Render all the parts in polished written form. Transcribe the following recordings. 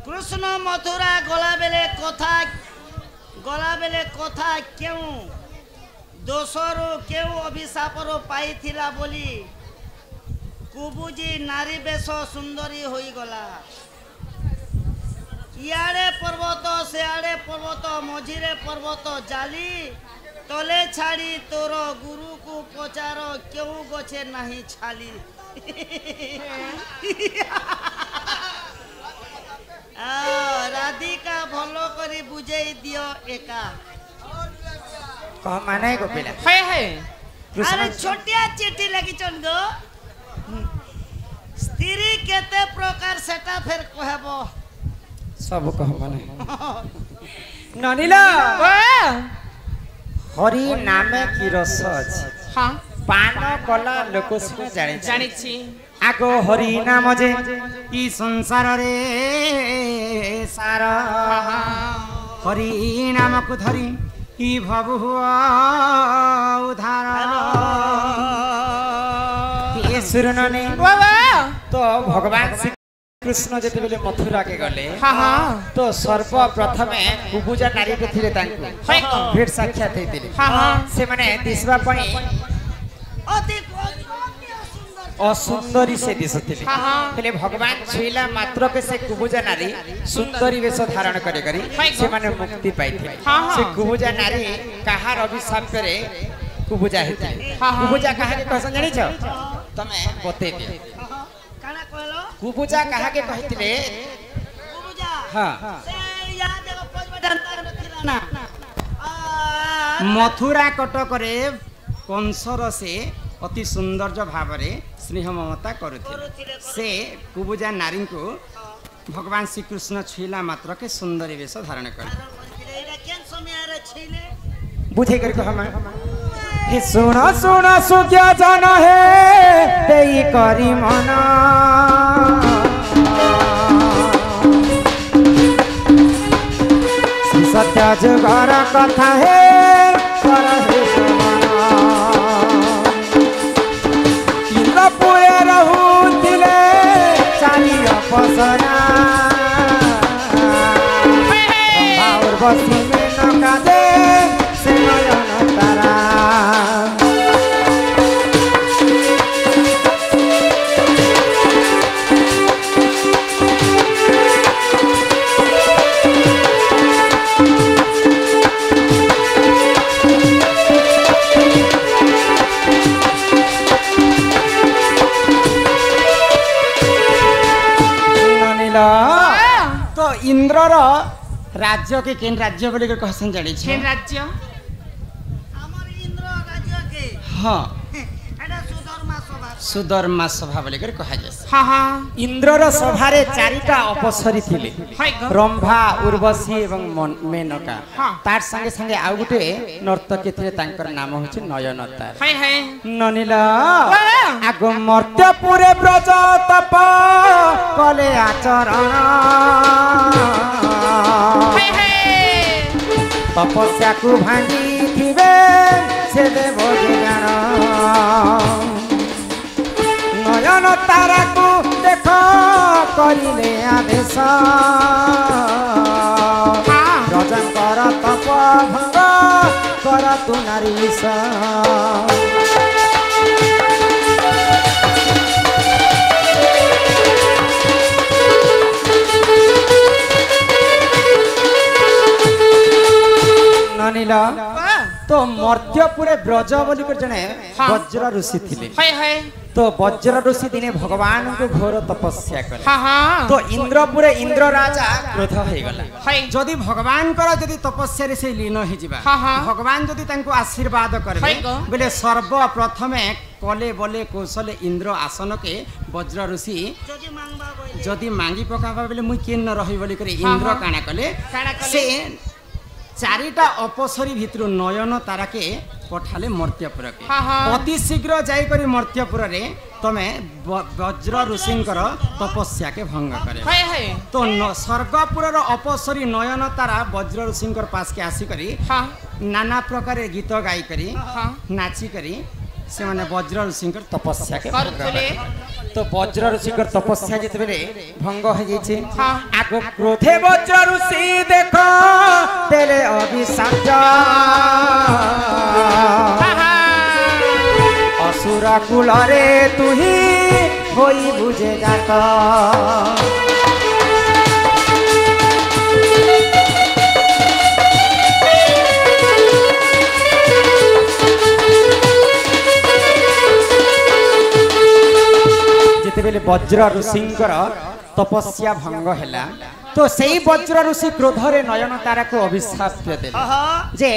कृष्ण मथुरा गला बेले कथा क्यों दोषरु क्यों अभिशापर पाई बोली कुबुजी नारी बेश सुंदरी होई गला इआड़े पर्वत सियाड़े पर्वत मझिरे पर्वत जाली तले छाड़ी तोर गुरु को पचार क्यों गछे नहीं छाली राधिका भलो करी बुझे दियो एका कह माने गोपिला अरे छोटिया चिट्ठी लगी चन गो स्त्री केते प्रकार सेटा फेर कहबो सब कह माने ननिला हरि नामे की रस अछि हां पान कला लोक सुन जानि आगो हरि नाम जे ई संसार रे सार हरि नाम को धरी ई भव हुआ उधार ये सुरनने तो भगवान श्री कृष्ण जते बेले मथुरा के गले तो सर्वप्रथम कुबुजा नारी के थिले तांको भेट साक्षात हेतिले से माने दिसबा पई अति असुंदरी से दिसथिले हेले भगवान छुइला मात्र के से कुबुजा नारी सुंदरी वेश धारण करे करी से माने मुक्ति पाइथिले से कुबुजा नारी कहार अभिशाप करे कुबुजा हेतिले कुबुजा कहा के कहसन जानि छ तमे बते दे काना कहलो कुबुजा कहा के कहिथिले कुबुजा हां से याद एगो पजबटान नथिला ना मथुरा कटक रे कंसर से अति सौंदर्य भाव रे स्नेह ममता करुथिले से कुबुजा नारी को भगवान श्री कृष्ण छुइला मात्र के सुंदर वेश धारण कर एरा केन समय आरे छिले बुझे कर कह हे सुना सुना सुज्ञा जन है देई करी मना सत्य जुगर कथा है कर हे इंद्रपुरे रहुतिले चाली अपसरा और बसी में नका दे से नयन तारा तो इंद्र राज्य के केन राज्य बोले कहसन जानि छ केन राज्य हमर इंद्र राज्य के हां एटा सुधर्मा सभा बोले कहा जाय हां हां इंद्रर सभा रे चारिटा अपसरी थिले रंभा उर्वशी एवं मेनका तार संगे संगे आ गुटे नर्तकी थिले तांकर नाम होछि नयनतार हाय हाय ननिला आगो मर्त्यपुरे ब्रज तप कले आचरण हाय हाय तपस्या को भांगी थिबे से देव ज्ञान नयन तारा को देख करिले आदेश रजंकर तप भंग कर तु नारीश ननिला तो मर्त्यपुरे ब्रज बोली कर जने वज्र ऋषि थिले हाय हाय तो वज्र ऋषि दिने भगवान को घोर तपस्या करे हां हां तो इंद्रपुरे इंद्र राजा क्रोध होई गला जदी भगवान कर जदी तपस्या रे से लीन हे जिबा भगवान जदी तांको आशीर्वाद करबे बोले सर्वप्रथमे कले बोले कौशले इंद्र आसन के वज्र ऋषि जदी मांगी पकाबा बोले मुई केन न रही बोली करे इंद्र काना कले से चारिटा अपसरी भितर नयन तारा के पठाले मर्त्यपुर के अति शीघ्र जाई करी मर्त्यपुर रे तमे वज्र ऋषिंकर तपस्या के भंग करे तो स्वर्गपुर अपसरी नयन तारा वज्र ऋषिंकर पास के आसी करी नाना प्रकार गीत गाई करी नाची करी से माने वज्र ऋषि तपस्या के तो वज्र ऋषि तपस्या जिते भंग हो जाइए आग क्रोधे वज्र ऋषि देख तेरे अभिशाप असुर कुल रे तू ही होई बुझे जाता जिते वज्र ऋषि तपस्या भंग है तो सही वज्र ऋषि क्रोध रे नयन तारा को अभिशाप दे जे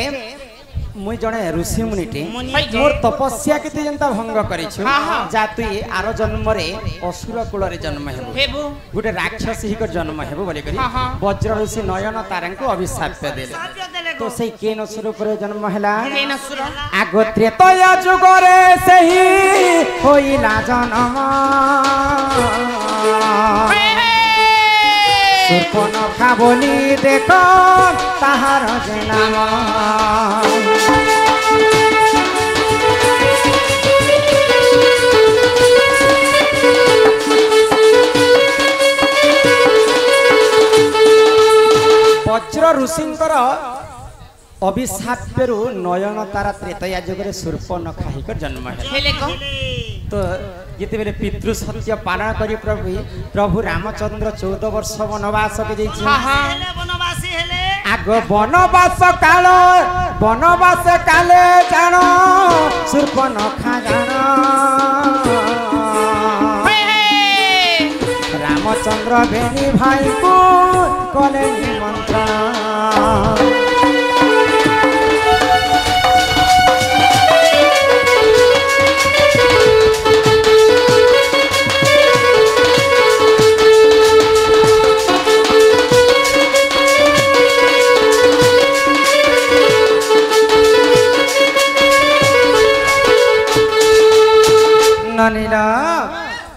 मुई जने ऋषि मुनिटे मोर तपस्या केते जनता भंग करिछु जा तुई आरो जन्म रे असुर कुल रे जन्म हेबो गुटे राक्षस ही कर जन्म हेबो बोले करी वज्र ऋषि नयन तारा को अभिशाप देले तो सही केन असुर पर जन्म हला आग त्रेतया जुग रे सही होइला जन्म सुर्पनखा बोली देख ताहार जे नाम वज्र ऋषिंकर अभिशाप्यरु नयन तारा त्रेतया जुगरे सुर्पनखा हिकर जन्म है तो जिते बेले पितृ सत्य पालन करी प्रभु रामचंद्र 14 वर्ष वनवास के जाइछि आग वनवास काले जान सुर्पनखा जान रामचंद्र बेनी भाई को कले निमंत्रण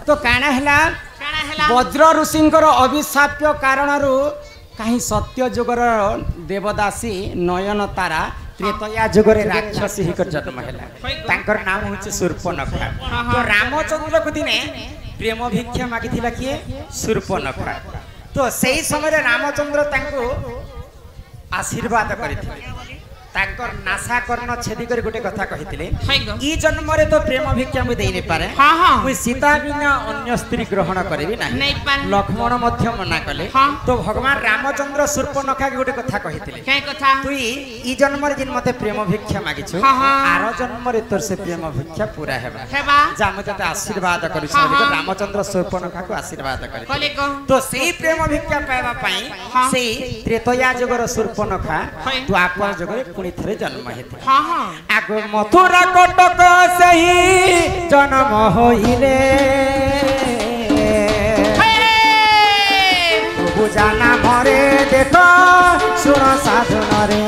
तो काना हला वज्र ऋषिंकर अभिशाप्य कारण कहीं सत्य जुगर देवदासी नयन तारा त्रेतया जुगरे राक्षसी हिकर जन्म है नाम हूँ शूर्पनखा तो रामचंद्र को दिने प्रेम भिक्षा मागिथिला किए शूर्पनखा तो सही समय रामचंद्र तांको आशीर्वाद करथिले तांकर नासा कर्ण छेदी कर गोटे कथा कहिथिले ई जन्म रे तो प्रेम भिक्षा मु देई नै पारे मु सीता बिना अन्य स्त्री ग्रहण करबी नाही लक्ष्मण मध्य मना कले तो भगवान रामचंद्र शूर्पनखा के गोटे कथा कहिथिले के कथा तुई ई जन्म रे जिन मते प्रेम भिक्षा मागिछु आरो जन्म रे तोर से प्रेम भिक्षा पूरा हेबा जा मते आशीर्वाद करू रामचंद्र शूर्पनखा को आशीर्वाद करे तो सेही प्रेम भिक्षा पाइबा पई सेही त्रेतया जुगर शूर्पनखा द्वापर जुगर थरे जन्म हेते आग मथुरा कटक सही जन्म होइले बुझाना भरे देखो सुन साधु रे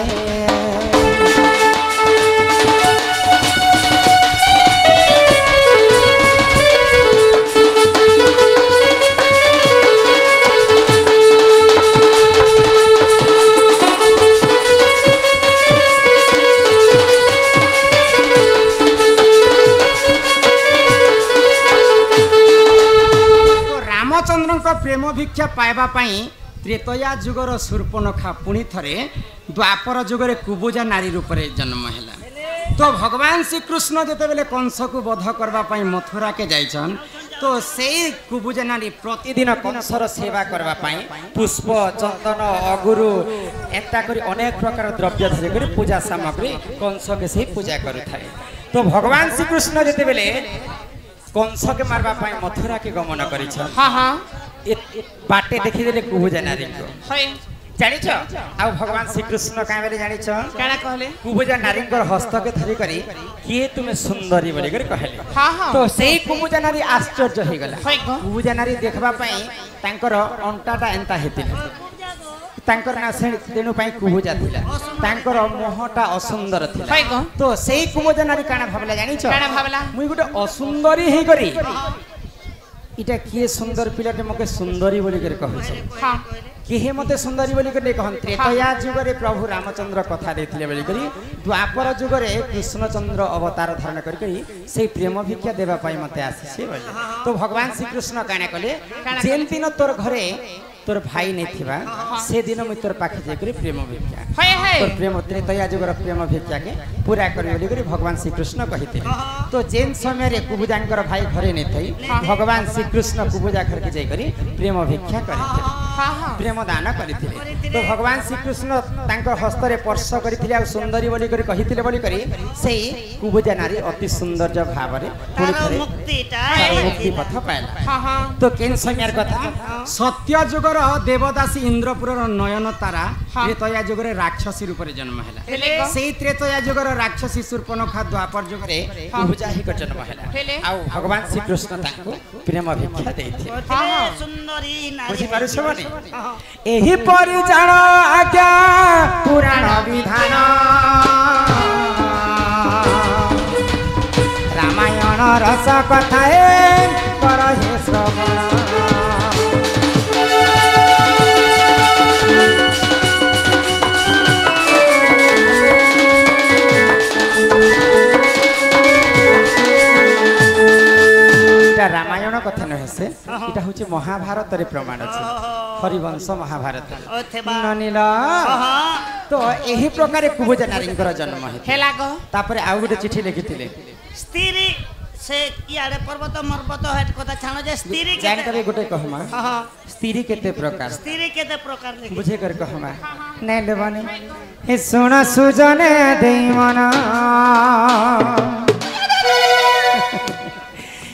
रामचंद्र प्रेम भिक्षा पाइबा त्रेतया जुगर शूर्पनखा पुणी थरे द्वापर जुगरे कुबुजा नारी रूप में जन्म है तो भगवान श्री कृष्ण जिते बेले कंस को वध करने मथुरा के जाइछन तो से कुबुजा नारी प्रतिदिन कंसर सेवा करने पुष्प चंदन अगुरु एंता करी अनेक प्रकार द्रव्य धरिक पूजा सामग्री कंस के से पूजा करुए तो भगवान श्री कृष्ण जिते बेले कंस के मारवा मथुरा के गमन कर बाटे देखी देले कुबुजा नारी को जानिछ आ भगवान श्री कृष्ण का बेले जानिछ काना कहले कुबुजा नारी हस्त के धरी करी किए तुमे सुंदरी बोली कर कहले तो सेही कुबुजा नारी आश्चर्य हो गला कुबुजा नारी देखबा पई तांकर अंटाटा एंता हेतिला तांकर ना तेणु कुबुजा थिला तांकर मोहटा असुंदर थिला तो सेही कुबुजा नारी काना भाबला जानिछ काना भाबला मुई गुटे असुंदरी हे करी इटा किए सुंदर पिलाटे मके सुंदरी बोली कर कहै किहे मते सुंदरी बोली कर कहन त्रेतया युग रे प्रभु रामचंद्र कथा देथिले बोली करी द्वापर युग रे कृष्णचंद्र अवतार धारण करी करी से प्रेम भिक्षा देबा पाई मते आसी बोले तो भगवान श्री कृष्ण काना कले जेन दिन तोर घरे तोर भाई नहीं थिबा से दिन मुई तोर पाखे जे करी प्रेम भिक्षा तोर प्रेम त्रेतया युगर प्रेम भिक्षा के पूरा करी बोली करी भगवान श्री कृष्ण कहिते तो जेन समय रे कुबुजांकर भाई घरे नहीं थई भगवान श्री कृष्ण कुबुजा घर के जाई करी प्रेम भिक्षा करथिले प्रेम दान करथिले तो भगवान श्री कृष्ण तांकर हस्त रे स्पर्श करथिले आ सुंदरी बोली करी कहिथिले बोली करी सेही कुबुजा नारी अति सौंदर्य भाव रे मुक्ति पथ पाइला तो केन समय कथा सत्य युगर देवदासी इंद्रपुर नयन तारा त्रेतया युग रे राक्षसी रूप रे जन्म हैला सेही त्रेतया युग रे राक्षसी शूर्पणखा द्वापर युग रे कुबुजा ही कर जन्म हैला आ भगवान श्री कृष्ण तांको प्रेम भिक्षा देथिले सुंदरी नारी बुझी पारु छबनी एही पर जान आज्ञा पुराण विधान रामायण रस कथाए कर हे श्रवण रामायण कथा न हेसे इटा होचे महाभारत रे प्रमाण अछि हरिवंश महाभारत ननिला तो एही प्रकार कुबुजा नारींकर जन्म हेला ग तापर आउ गुटे चिठी लिखिथिले स्त्री से याडे पर्वत मर्वत हेट कथा छानो जे स्त्री जान करे गुटे कहमा स्त्री केते प्रकार बुझे कर कहमा नै लेबानी हे सुन सुजने देई मना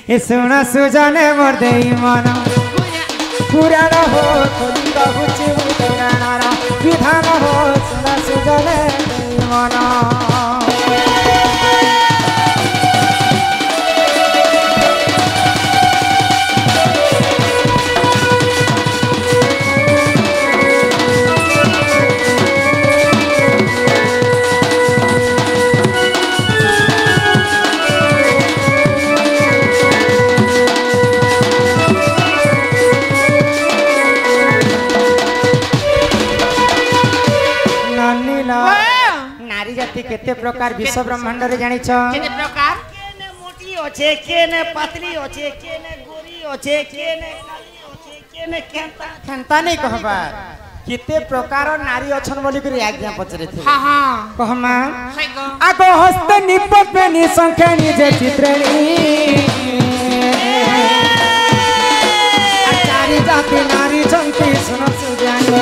ए सुना सुजाने मोर देई मन पुराण हो खोली बहुची पुराण विधान हो सुना सुजाने देई मन नारी जाति केते प्रकार विश्व ब्रह्मांड रे जानि छ केते प्रकार केने मोटी होचे केने पतली होचे केने गोरी होचे केने काली होचे केने खेंता नहीं कहबा केते प्रकार नारी अछन बोली करी आज्ञा पचरे थे हां हां कहमा आगो हस्त निपपनी संख्यानी जे चित्रेणी आचारी जाति नारी जंती सुन सुजानी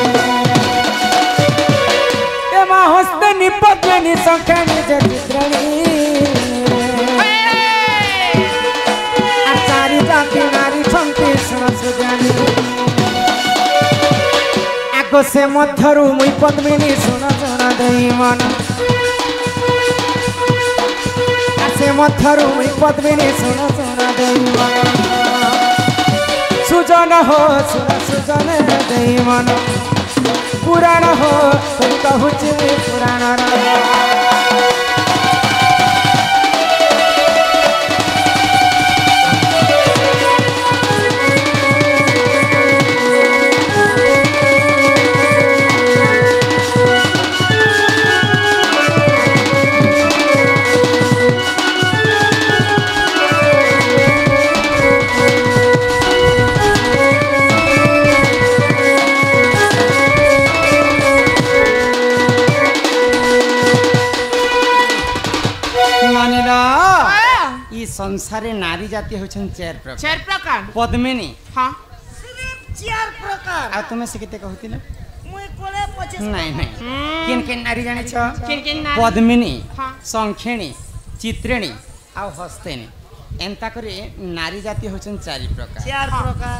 हस्त निपत्नी संख्यानी जे चित्रेणी आचारी जाति नारी जंती सुन सुजानी आगो से मध्यरु मुई पद्मिनी सुन सुन देई मन से मध्यरु मुई पद्मिनी सुन सुन देई मन सुजन हो सुन सुजन देई मन पुराण हो तुम कहूची पुराण संसार नारी जाति होछन चार प्रकार पद्मिनी हां सिर्फ चार प्रकार आ तुमे से केते कहतिले मुई कोले 25 नहीं किन किन नारी जानि छ किन नारी पद्मिनी संखेणी चित्रेणी आ हस्तेनी एंता करे नारी जाति होछन चार प्रकार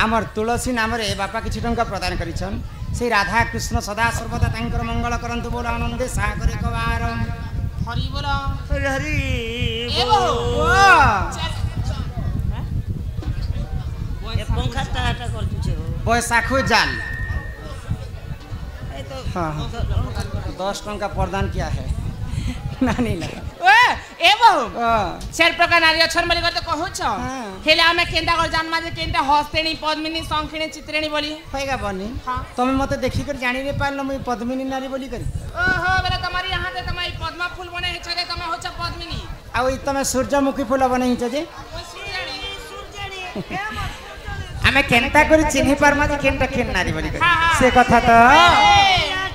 हमर तुलसी नाम रे बापा किछि टंका प्रदान करिछन से राधा कृष्ण सदा सर्वदा तांकर मंगल करंतु बोल आनंद सागर कवार हरि बोल हरि पंखा टाटा कर तुझे बैसाखो जान हाँ 10 टंका प्रदान किया है नानी ना ए बहु चार प्रकार नारी अछन बोली करते कहूछ हेले आमे केंदा कर जानमा जे केंदा हस्तेणी पद्मिनी संखिणी चित्रेणी बोली होएगा बनी तुम मते देखि कर जानि रे पाल म पद्मिनी नारी बोली करी ओहो बेला तमारी यहां ते तमाई पद्मा फूल बने हे छगे तमे होछ पद्मिनी आ ओइ तमे सूरजमुखी फूल बने हिच जे आमे केंता कर चिन्हि पारमा जे केंटा केन नारी बोली करी से कथा तो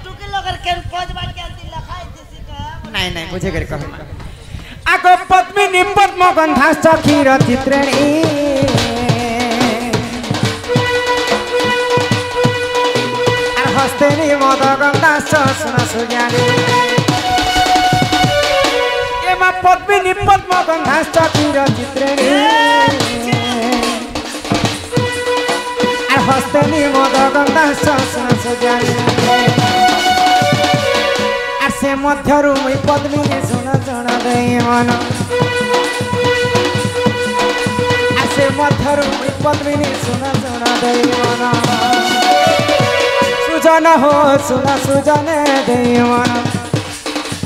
टुके लगर केन पज बात के लखाई दिसी का नहीं नहीं बुझे कर कह आगो पद्मिनी पद्म गंधाश्च क्षीर चित्रेणी আর হস্তেনি মদ গন্ধাশ্চ সুন সুজানি এমা পদ্মিনী পদ্ম গন্ধাশ্চ ক্ষীর চিত্রেणी আর হস্তেনি মদ গন্ধাশ্চ সুন সুজানি से मध्यरु मुई पद्मिनी सुन सुन देई मन से मध्यरु मुई पद्मिनी सुन सुन देई मन सुजन हो सुन सुजन देई मन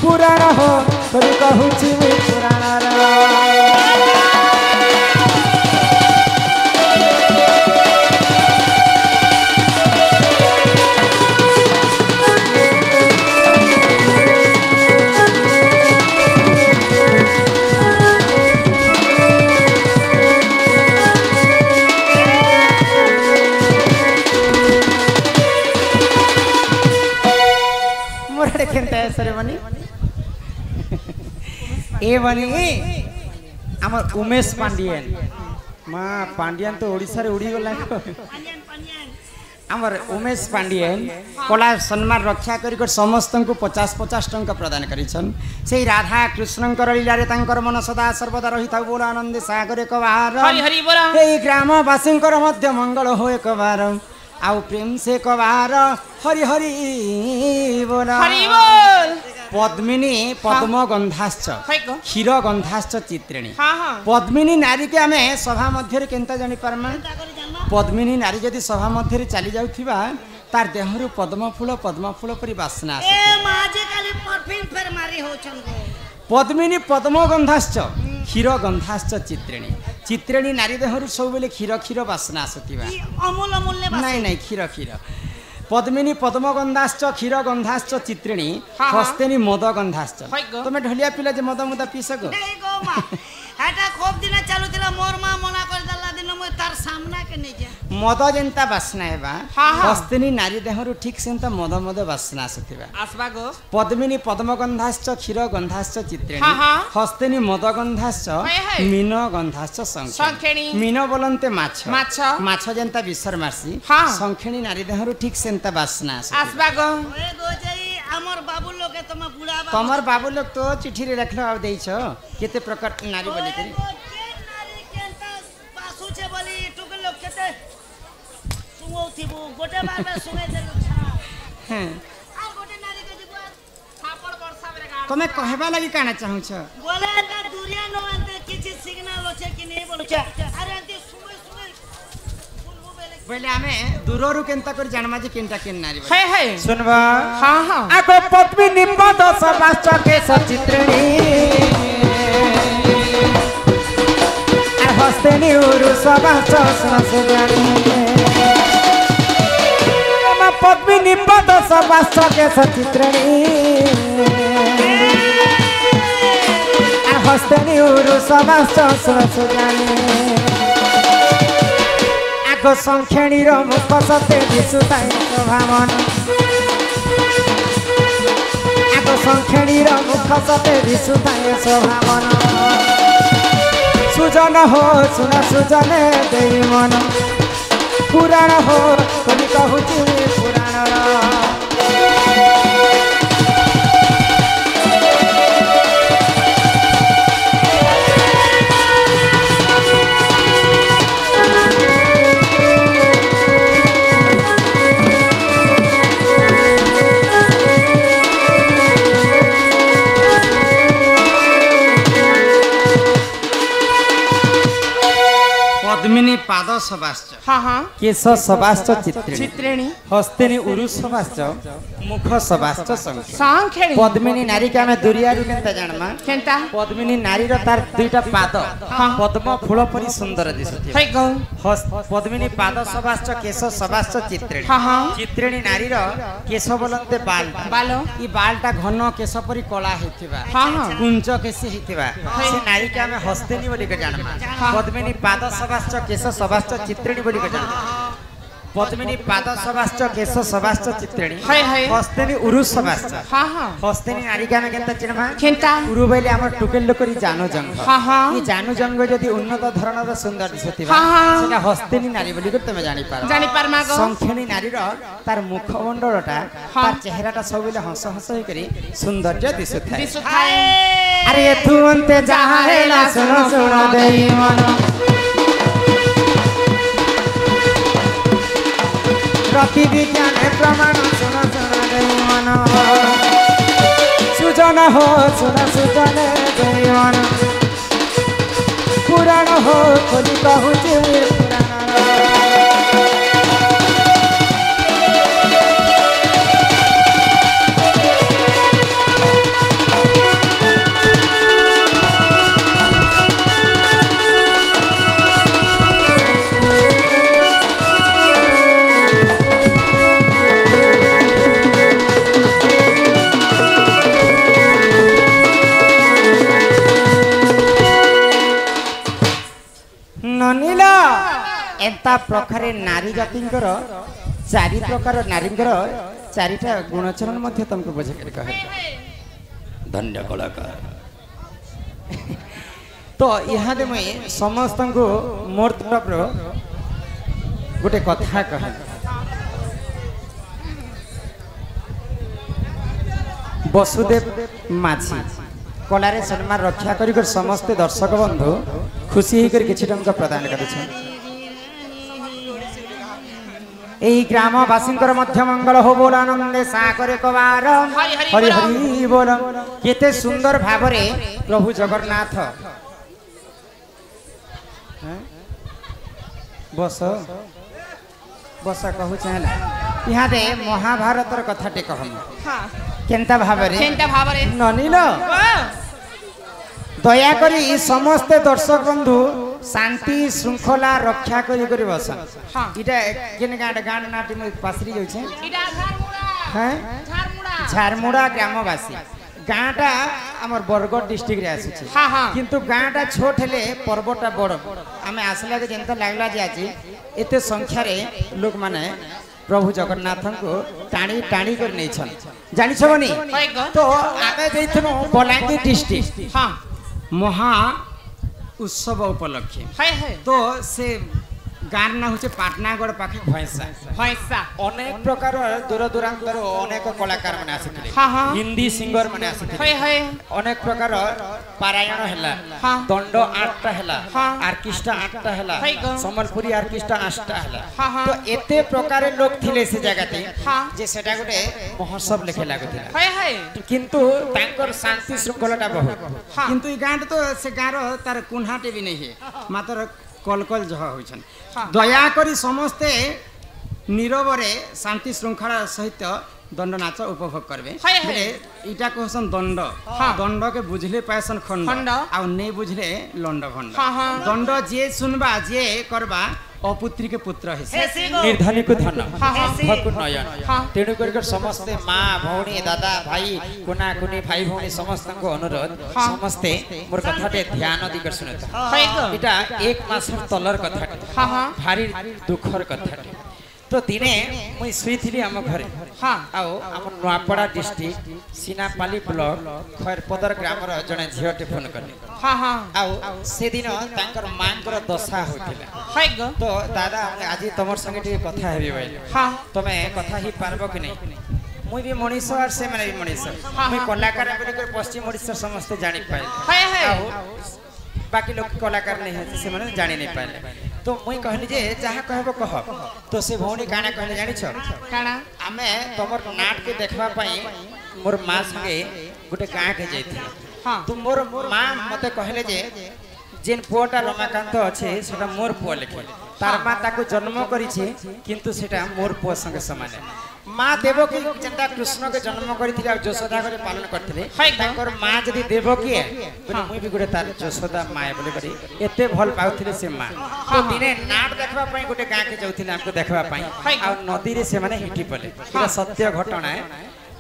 पुराण हो तोरी कहूची मुई पुराण ए बनी हमर उमेश पांडियन मां पांडियन तो ओडिसा रे उड़ी गला हमर उमेश पांडियन कला सम्मान रक्षा करी कर समस्त को 50-50 टंका प्रदान करिछन सेई राधा कृष्ण कर लीला रे तांकर मन सदा सर्वदा रही था बोला आनंद सागर एक बार हरि हरि बोला ए ग्रामवासी कर मध्य मंगल हो एक बार आउ प्रेम से कबार हरि हरि बोला हरि बोल पद्मिनी पद्म गंधाश्च क्षीर गंधाश्च चित्रेणी हां पद्मिनी नारी के आमे सभा मध्य रे केनता जानि पारमा पद्मिनी नारी जदि सभा मध्य रे चली जाउथिबा तार देहरु पद्म फूल परि वासना ए माजे खाली परफ्यूम फेर मारी होछन पद्मिनी पद्म गंधाश्च क्षीर गंधाश्च चित्रेणी चित्रेणी नारी देहरु सब बेले क्षीर क्षीर वासना आसतिबा अमूल अमूल ने नहीं नहीं क्षीर क्षीर पद्मिनी पद्म गंधाश्च क्षीर गंधाश्च चित्रेणी हस्तेनी मद गंधाश्च तुम ढलिया पिला जे मद मुदा पी सको नहीं गो मा हाटा खूब दिन चालू थिला मोर मां मना कर दला दिन म तार सामना के नहीं जा मद जेंता वासना हेबा हस्तेनी नारी देहरु ठीक सेंता मद मद वासना आसतिबा आसबा गो पद्मिनी पद्म गंधाश्च क्षीर गंधाश्च चित्रेणी हस्तेनी मद गंधाश्च मीन गंधाश्च संखेणी मीन बोलंते माछ माछ माछ जेंता विसर मारसी संखेणी नारी देहरु ठीक सेंता वासना आसबा गो ए गो जई हमर बाबू लोग के तुम बुढ़ा तमर बाबू लोग तो चिट्ठी रे रखलो आ देइछ केते प्रकार नारी बोली करी नारी केनता पासु छे बोली टुक लोग केते सुमो थिबु गोटे बार में सुने देलु हां आ गोटे नारी के जीवा थापड़ वर्षा रे गाड़ तमे कहबा लागि काना चाहू छ बोले ना दुरिया न अंते किछि सिग्नल होछे कि नहीं बोलु छ अरे अंते सुमे सुमे बोले हमें दूररु केनता कर जानमा जे केनटा केन नारी हे हे सुनबा हां हां आगो पद्मिनी पद सबाश्च के सचित्रेणी आ हस्तेनी उरु सबाश्च सुनसुजानी मा पद्मिनी पद सबाश्च के सचित्रेणी आ हस्तेनी उरु सबाश्च सुनसुजानी आगो संखेणी रो मुख सते दिसुताय भावन आगो संखेणी रो मुख सते दिसुताय भावन सुजन हो सुन सुजन देई मन पुराण हो कवि कहूची पुराण पाद सबाश्च हाँ हाँ केश सबाश्च चित्रिणी चित्रेणी हस्तेनी उरु सबाश्च मुख सबाश्च सांखेणी पद्मिनी नारी के हमें दुरिया रु केनता जानमा केनता पद्मिनी नारी रो तार दुईटा पाद हाँ पद्म फूल परी सुंदर दिसुथि है गौ पद्मिनी पाद सबाश्च केश सबाश्च चित्रिणी हाँ हाँ चित्रिणी नारी रो केश बोलते बाल बालो ई बालटा घन केश परी कला हेतिबा हाँ हाँ कुंज केसी हेतिबा से नारी के हमें हस्तेनी बोली के जानमा पद्मिनी पाद सबाश्च केश सबाश्च चित्रिणी बोली के जानमा पद्मिनी पाद सबाश्च केश सबाश्च चित्रिणी है है हस्तेनी उरु सबाश्च हाँ हाँ हस्तेनी नारी के हमें केनता चिनमा केनता उरु बोले हमर टुकेल लोकरी जानू जंग हाँ हाँ ई जानू जंग जदी उन्नत धरणर सुंदर दिसुथिबा हाँ हाँ सेटा हस्तेनी नारी बोली के तमे जानि पार जानि पारमा गो संखेणी नारी रो तार मुखमंडलटा तार चेहराटा सबले हंस हंस होई करी सौंदर्य दिसुथाय दिसुथाय अरे तू अंते जहां हेला सुनो सुनो देई मन रति विज्ञान प्रमाण सुनो सुनो देई मन सुजन हो सुनो सुजन देई मन पुराण हो खोली कहूचे पुराण ननीला एंता प्रकारे नारी जातिंकर चारि प्रकार नारींकर चारिटा गुणचरण मध्य तुमको बुझे कर कहे धन्य कलाकार तो यहाँ दे मैं समस्त को मोर तरफ गोटे कथा कहे वसुदेव माझी कलारे सम्मान रक्षा कर समस्त दर्शक बंधु खुशी होकर किसी टंका प्रदान कर ग्रामवासी मध्य मंगल हो बोल आनंदे साकर कबार हरि हरि बोल केते सुंदर भावरे प्रभु जगन्नाथ बस बस कहू चाहला यहाँ दे महाभारतर कथा टे कहम केनता भावरे ननील दया करी समस्त दर्शक बंधु शांति श्रृंखला रक्षा करी बस इटा केन गाड गाड नाटी में पासरी जाय छे इटा झारमुड़ा हैं झारमुड़ा ग्रामवासी गाँटा आमर बरगढ़ डिस्ट्रिक्ट रे आसी छे हां हां किंतु गाँटा छोट हेले पर्वटा बड़ आमे आसला के जेंता लागला जे आज एते संख्या रे लोक माने प्रभु जगन्नाथ को टाणी टाणी कर नहीं छन जानि छबनी तो आमे जइथनो बलांगीर डिस्ट्रिक्ट हां महा उत्सव उपलक्षे तो से गार ना होचे पाटनागढ़ पाखे भैंसा भैंसा अनेक प्रकार दूर दूरांतर अनेक कलाकार माने आसिथिले हां हां हिंदी सिंगर माने आसिथिले अनेक प्रकार पारायण हैला दंड 8टा हैला आर्केस्ट्रा 8टा हैला संबलपुरी आर्केस्ट्रा 8टा हैला तो एते प्रकार लोग थिले से जगते जे सेटा गोटे महोत्सव लेखे लागुथिला किंतु तांकर शांति श्रृंखलाटा बहुत किंतु ई गांड तो से गारो तार कुन्हाटे भी नहीं है मात्र कलकल जह होइछन दया करी समस्ते नीरवरे शांति श्रृंखला सहित दंड नाच उपभोग करबे बोले इटा कहसन दंड दंड के बुझले पैसन खंड आ नै बुझले लंड भंड दंड जे सुनबा जे करबा अपुत्री के पुत्र है निर्धनी को धन भकु नयन तेणु कर समस्ते माँ भौणी दादा भाई कोना कोनी भाई भौणी समस्त को अनुरोध समस्ते मोर कथाटे ध्यान दी कर सुनत इटा एक मासर तलर कथा भारी दुखर कथाटे तो दिने मुई सुईथिली आम घरे आओ आम नुआपड़ा डिस्ट्रिक्ट सीनापाली ब्लॉक खैरपदर ग्रामर जने झीटे फोन कले आओ से दिन तांकर मांकर दशा होतिला तो दादा आज तमर संगे टिके कथा हेबी भाई तमे कथा ही पारबो कि नहीं मुई भी मनीष और से माने भी मनीष मुई कलाकार बोली कर पश्चिम ओडिसा समस्त जानि पाइले आओ बाकी लोग कलाकार नहीं है से माने जानि नहीं पाइले तो मुई कहली जे जहा कहबो कह तो से भौणी काना कहले जानि छ काना आमे तमर नाट के देखबा पई मोर मां संगे गुटे गां के जैथि तो मोर मां मते कहले जे जेन पुआटा रमाकांत अछि सेटा मोर पुआ लेखे तार माँ ताको जन्म करिछि किंतु सेटा मोर पुआ संगे समान माँ देवकी जेंता कृष्ण के जन्म करथिले आ यशोदा करे पालन करथिले तांकर माँ जदी देवकी है बोले मुई भी गोटे तार यशोदा माँ बोले करी एते भल पाउथिले से माँ तो दिने नाट देखबा पई गोटे गाँ के जाउथिले हमको देखबा पई आ नदी रे से माने हिटी पले एटा सत्य घटना है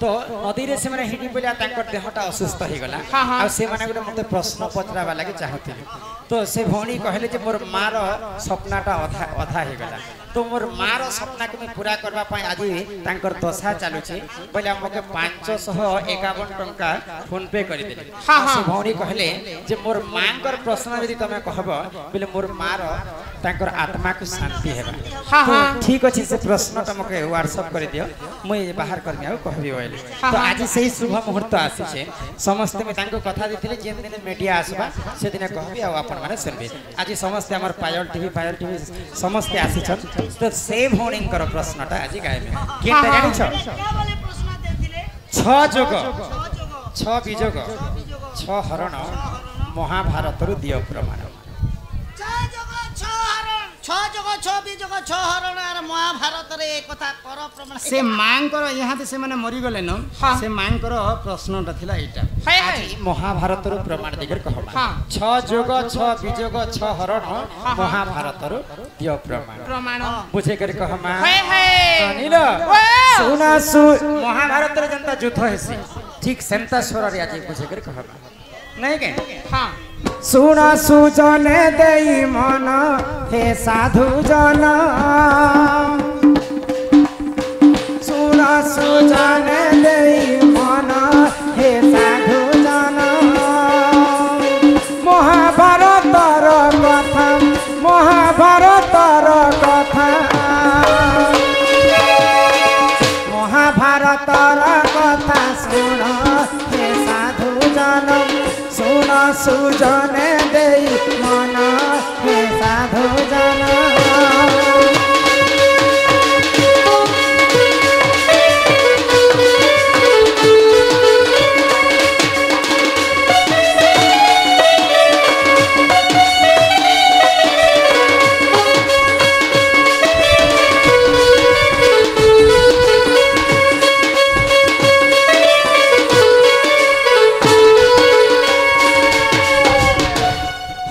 तो नदी रे से माने हिटी पले तांकर देहटा असुस्थ हो गला आ से माने गोटे मते प्रश्न पचराबा लागि चाहथिले तो से भौणी कहले जे मोर माँ रो सपनाटा अधा हो गला तो मोर माँ रो सपना के मैं पूरा करबा पई आज तांकर दशा चालू छे बोले हमके 551 टंका फोन पे करि देले से भौणी कहले जे मोर मांकर प्रश्न यदि तमे कहबो बोले मोर माँ रो तांकर आत्मा को शांति हेबा तो ठीक अछि से प्रश्न तमके व्हाट्सएप कर दियो मुई बाहर करमी आ कहबी बोले तो आज सही शुभ मुहूर्त आसी छे समस्त में तांको कथा दिथिले जेन दिन मीडिया आसबा से दिन कहबी आ अपन माने सुनबे आज समस्त हमर पायल टीवी समस्त आसी छन तो से भौणींकर प्रश्नटा आज गायबे केटा जानि छ क्या बोले प्रश्न देथिले 6 जोग 6 बिजोग 6 हरण महाभारत रु दियो प्रमाण 6 जोग 6 बिजोग 6 हरण आर महाभारत रे कथा कर प्रमाण से मांकर यहाँ से माने मरी गले न से मांकर प्रश्नटा थिला एटा आज महाभारत रु प्रमाण देकर कहबा 6 जोग 6 बिजोग 6 हरण महाभारत रु दियो प्रमाण बुझे कर कहमा सुनिलो सुना महाभारत रे जनता युद्ध हेसी ठीक सेंता स्वर रे आज बुझे कर कहबा नहीं के हां सुना सुजन देई मन हे साधु जन सुना सुजन देई मन हे साधु जन महाभारतर कथा महाभारतर कथा महाभारतर कथा सुन हे साधु जन सुन सुजन देई मन हे साधु जन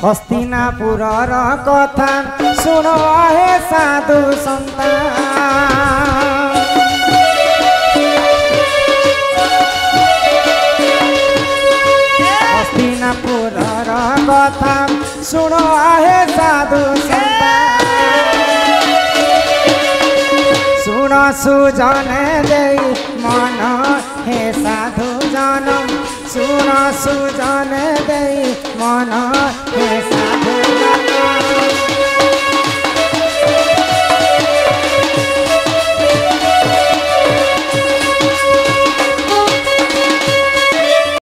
हस्तिनापुर कथा सुनो हे साधु संता हस्तिनापुर कथा सुनो हे साधु संता सुन सुजन देई मन हे साधु जन सुन सुजन देई मन हे